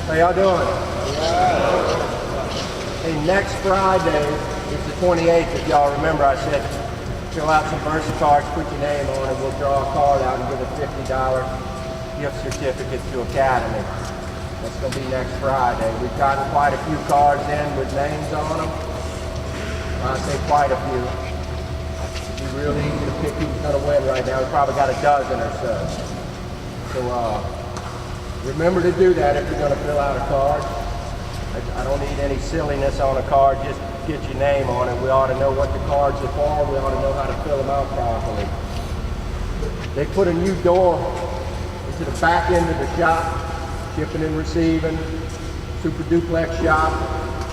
How y'all doing? Hey, next Friday is the 28th. If y'all remember, I said fill out some Versabar, put your name on it. We'll draw a card out and give a $50 gift certificate to Academy. That's going to be next Friday. We've gotten quite a few cards in with names on them. I say quite a few. It'd be really easy to pick who's going to win right now. We've probably got a dozen or so. So remember to do that if you're going to fill out a card. I don't need any silliness on a card. Just get your name on it. We ought to know what the cards are for. We ought to know how to fill them out properly. They put a new door into the back end of the shop, shipping and receiving, super duplex shop.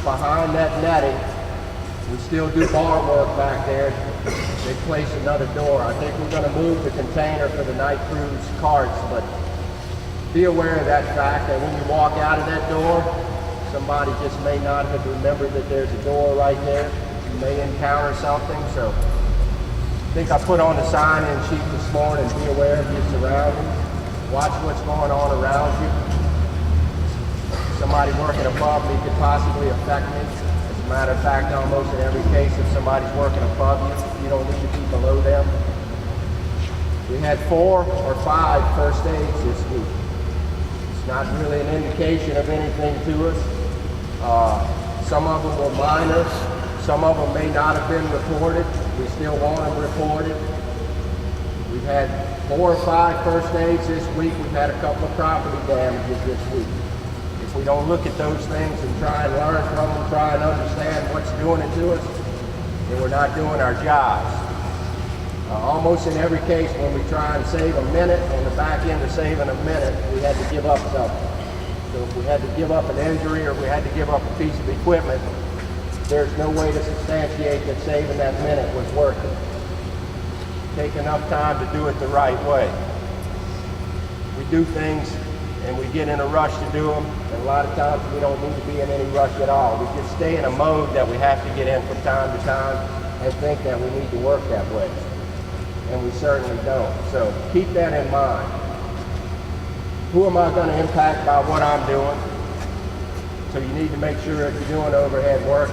Behind that netting, we still do bar work back there. They place another door. I think we're going to move the container for the night cruise carts, but be aware of that fact that when you walk out of that door, somebody just may not have remembered that there's a door right there. You may encounter something. So I think I put on the sign-in sheet this morning, be aware of your surroundings. Watch what's going on around you. Somebody working above me could possibly affect me. As a matter of fact, almost in every case, if somebody's working above you, you don't need to be below them. We had 4 or 5 first aids this week. It's not really an indication of anything to us. Some of them were minor. Some of them may not have been reported. We still want them reported. We've had 4 or 5 first aids this week. We've had a couple of property damages this week. If we don't look at those things and try and learn from them, try and understand what's doing it to us, then we're not doing our jobs. Almost in every case when we try and save a minute, on the back end of saving a minute, we had to give up something. So if we had to give up an injury or we had to give up a piece of equipment, there's no way to substantiate that saving that minute was worth it. Take enough time to do it the right way. We do things and we get in a rush to do them, and a lot of times we don't need to be in any rush at all. We just stay in a mode that we have to get in from time to time and think that we need to work that way. And we certainly don't. So keep that in mind. Who am I going to impact by what I'm doing? So you need to make sure if you're doing overhead work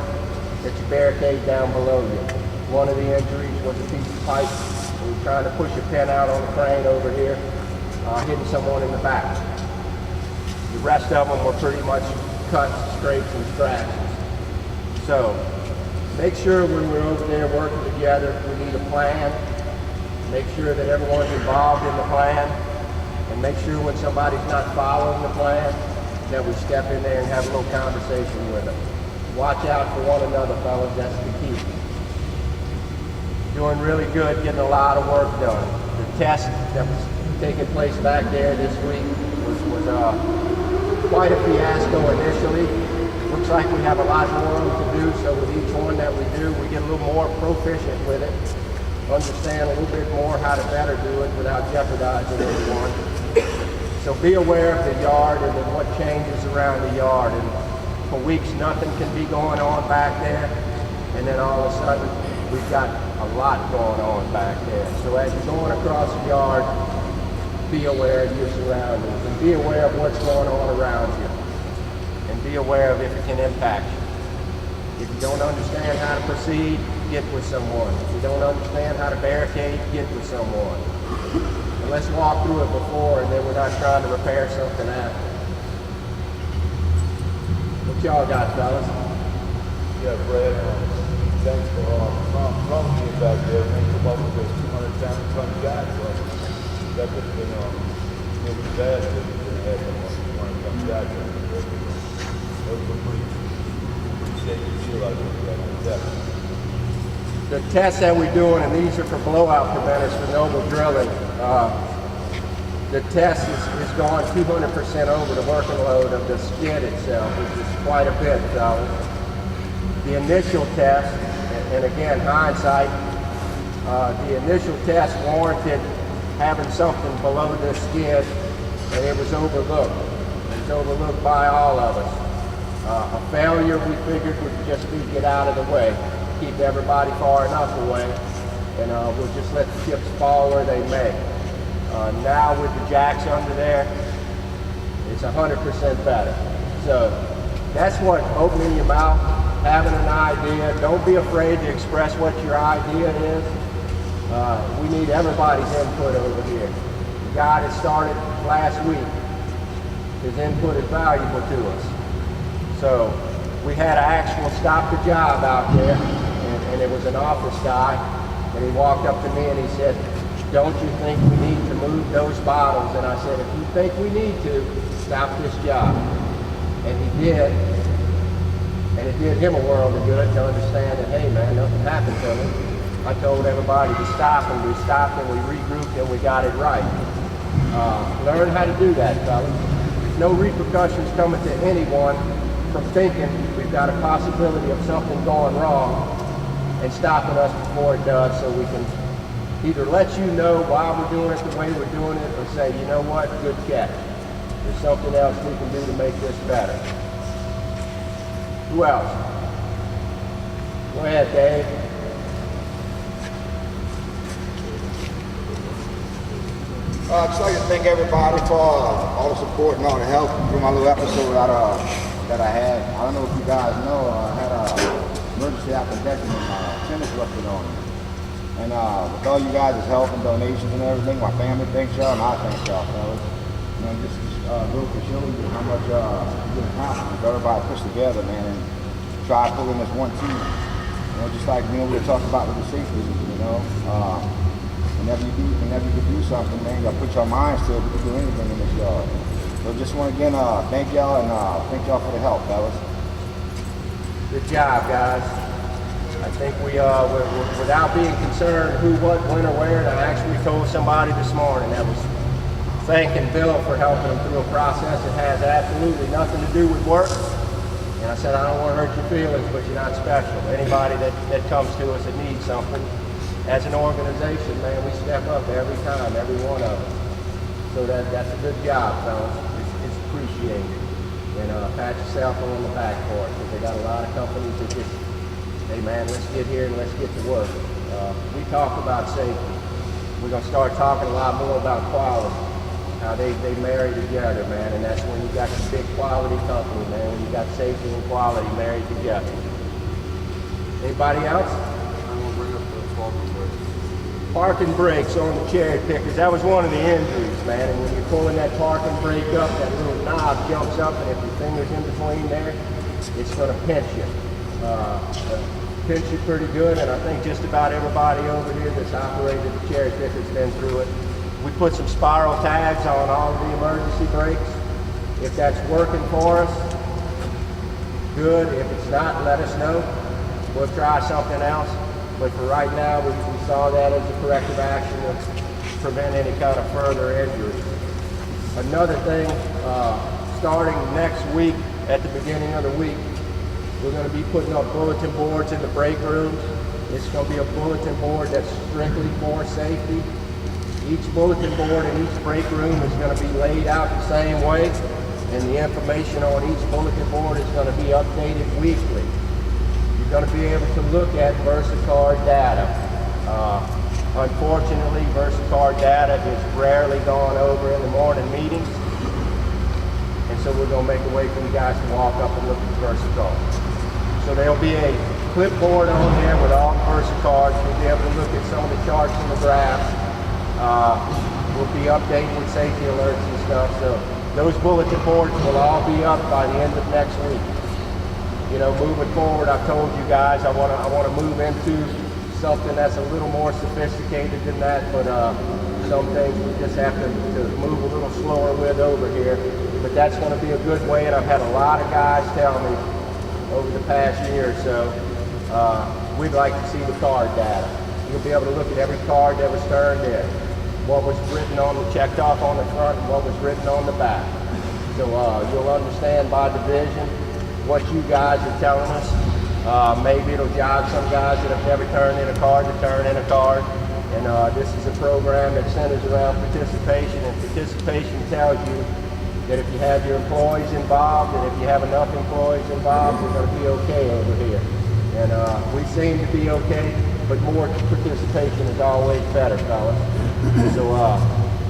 that you barricade down below you. One of the injuries was a piece of pipe. We were trying to push a pin out on the crane over here, hitting someone in the back. The rest of them were pretty much cuts, scrapes, and scratches. So make sure when we're over there working together, we need a plan. Make sure that everyone's involved in the plan, and make sure when somebody's not following the plan, that we step in there and have a little conversation with them. Watch out for one another, fellas, that's the key. Doing really good, getting a lot of work done. The test that was taking place back there this week was quite a fiasco initially. Looks like we have a lot more of them to do, so with each one that we do, we get a little more proficient with it. Understand a little bit more how to better do it without jeopardizing anyone. So be aware of the yard and then what changes around the yard. And for weeks nothing can be going on back there, and then all of a sudden we've got a lot going on back there. So as you're going across the yard, be aware of your surroundings and be aware of what's going on around you. And be aware of if it can impact you. If you don't understand how to proceed, get with someone. If you don't understand how to barricade, get with someone. And let's walk through it before, and then we're not trying to repair something after. What y'all got, fellas? Yeah, Brad, thanks for throwing me back there. We come up with this 200-ton jack. That could have been really bad if we had a 200-ton jack. That was a pretty shaky deal out there. The tests that we're doing, and these are for blowout preventers for noble drilling, the test is going 200% over the working load of the skid itself, which is quite a bit. The initial test, and again, hindsight, the initial test warranted having something below the skid, and it was overlooked. It was overlooked by all of us. A failure, we figured, would just be get out of the way. Keep everybody far enough away, and we'll just let the chips fall where they may. Now with the jacks under there, it's 100% better. So that's what opening your mouth, having an idea. Don't be afraid to express what your idea is. We need everybody's input over here. The guy that started last week, his input is valuable to us. So we had an actual stop the job out there, and it was an office guy, and he walked up to me and he said, "Don't you think we need to move those bottles?" And I said, "If you think we need to, stop this job." And he did, and it did him a world of good to understand that, hey man, nothing happened to me. I told everybody to stop, and we stopped, and we regrouped, and we got it right. Learn how to do that, fellas. No repercussions coming to anyone from thinking we've got a possibility of something going wrong and stopping us before it does, so we can either let you know why we're doing it the way we're doing it, or say, you know what, good catch. There's something else we can do to make this better. Who else? Go ahead, Dave. I'd just like to thank everybody for all the support and all the help through my little episode that I had. I don't know if you guys know, I had an emergency appendectomy and tennis ruptured on me. And with all you guys' help and donations and everything, my family thanks y'all and I thank y'all, fellas. You know, just goes to show you how much you get accomplished. Everybody push together, man, and try pulling this one team. You know, just like we were talking about with the safety, you know. Whenever you do something, man, you gotta put your minds to it. You can do anything in this yard. So just want to again thank y'all and thank y'all for the help, fellas. Good job, guys. I think we without being concerned who, what, when, or where, and I actually told somebody this morning that was thanking Bill for helping him through a process that has absolutely nothing to do with work. And I said, I don't want to hurt your feelings, but you're not special. Anybody that comes to us that needs something, as an organization, man, we step up every time, every one of us. So that's a good job, fellas. It's appreciated. And pat yourself on the back for it, because they got a lot of companies that just, hey man, let's get here and let's get to work. We talk about safety. We're going to start talking a lot more about quality, how they marry together, man, and that's when you got the big quality company, man, when you got safety and quality married together. Anybody else? Parking brakes on the cherry pickers. That was one of the injuries, man. And when you're pulling that parking brake up, that little knob jumps up, and if your finger's in between there, it's going to pinch you. Pinch you pretty good, and I think just about everybody over here that's operated the cherry picker's been through it. We put some spiral tags on all of the emergency brakes. If that's working for us, good. If it's not, let us know. We'll try something else. But for right now, we saw that as a corrective action to prevent any kind of further injury. Another thing, starting next week, at the beginning of the week, we're going to be putting up bulletin boards in the break rooms. It's going to be a bulletin board that's strictly for safety. Each bulletin board in each break room is going to be laid out the same way, and the information on each bulletin board is going to be updated weekly. You're going to be able to look at Versabar data. Unfortunately, Versabar data is rarely gone over in the morning meetings, and so we're going to make a way for you guys to walk up and look at Versabar. So there'll be a clipboard on there with all the Versabars. You'll be able to look at some of the charts and the graphs. We'll be updating with safety alerts and stuff. So those bulletin boards will all be up by the end of next week. You know, moving forward, I've told you guys I want to move into something that's a little more sophisticated than that, but some things we just have to move a little slower with over here. But that's going to be a good way, and I've had a lot of guys tell me over the past year or so, we'd like to see the card data. You'll be able to look at every card that was turned in, what was written on the checked off on the front, and what was written on the back. So you'll understand by division what you guys are telling us. Maybe it'll jog some guys that have never turned in a card to turn in a card. And this is a program that centers around participation, and participation tells you that if you have your employees involved and if you have enough employees involved, we're going to be okay over here. And we seem to be okay, but more participation is always better, fellas. So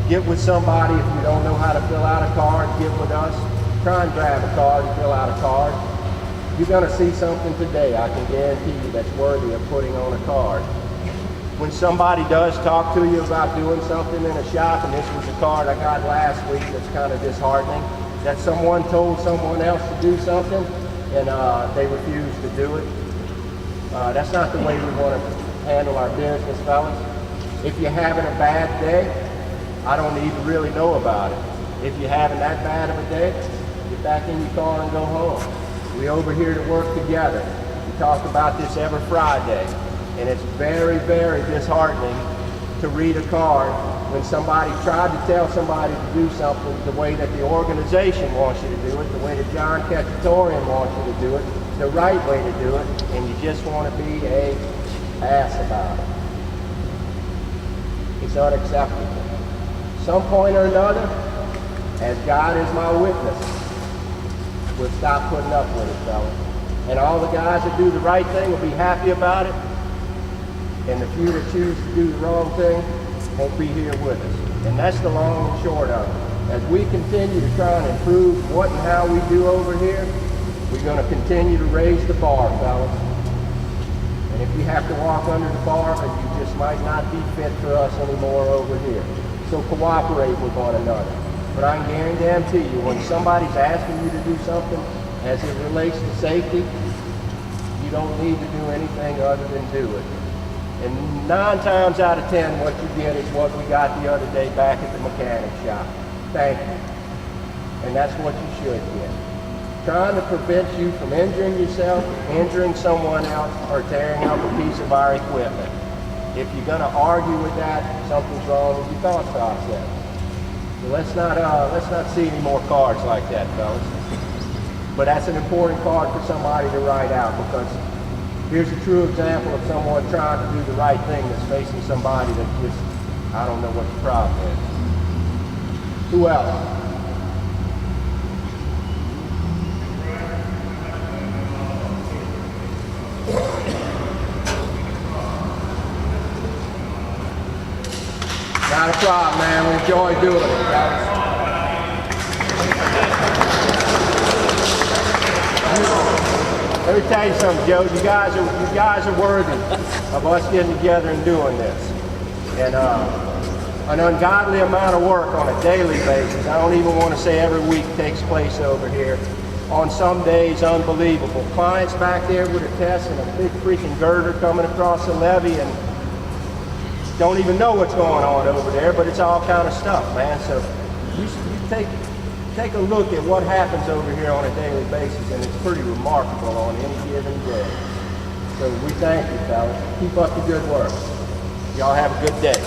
get with somebody. If you don't know how to fill out a card, get with us. try and grab a card and fill out a card. You're going to see something today, I can guarantee you, that's worthy of putting on a card. When somebody does talk to you about doing something in a shop, and this was a card I got last week that's kind of disheartening, that someone told someone else to do something and they refused to do it. That's not the way we want to handle our business, fellas. If you're having a bad day, I don't need to really know about it. If you're having that bad of a day, get back in your car and go home. We're over here to work together. We talk about this every Friday, and it's very, very disheartening to read a card when somebody tried to tell somebody to do something the way that the organization wants you to do it, the way that John Ketchatorian wants you to do it, the right way to do it, and you just want to be a ass about it. It's unacceptable. Some point or another, as God is my witness, we'll stop putting up with it, fellas. And all the guys that do the right thing will be happy about it, and the few that choose to do the wrong thing won't be here with us. And that's the long and short of it. As we continue to try and improve what and how we do over here, we're going to continue to raise the bar, fellas. And if you have to walk under the bar, then you just might not be fit for us anymore over here. So cooperate with one another. But I can guarantee you, when somebody's asking you to do something as it relates to safety, you don't need to do anything other than do it. And 9 times out of 10, what you get is what we got the other day back at the mechanic shop. Thank you. And that's what you should get. Trying to prevent you from injuring yourself, injuring someone else, or tearing up a piece of our equipment. If you're going to argue with that, something's wrong with your thought process. So let's not see any more cards like that, fellas. But that's an important card for somebody to write out, because here's a true example of someone trying to do the right thing that's facing somebody that just, I don't know what the problem is. Who else? Not a problem, man. We enjoy doing it, guys. Let me tell you something, Joe. You guys are worthy of us getting together and doing this. And an ungodly amount of work on a daily basis. I don't even want to say every week takes place over here. On some days, unbelievable. Clients back there would attest, and a big freaking girder coming across the levee, and don't even know what's going on over there, but it's all kind of stuff, man. So you take a look at what happens over here on a daily basis, and it's pretty remarkable on any given day. So we thank you, fellas. Keep up the good work. Y'all have a good day.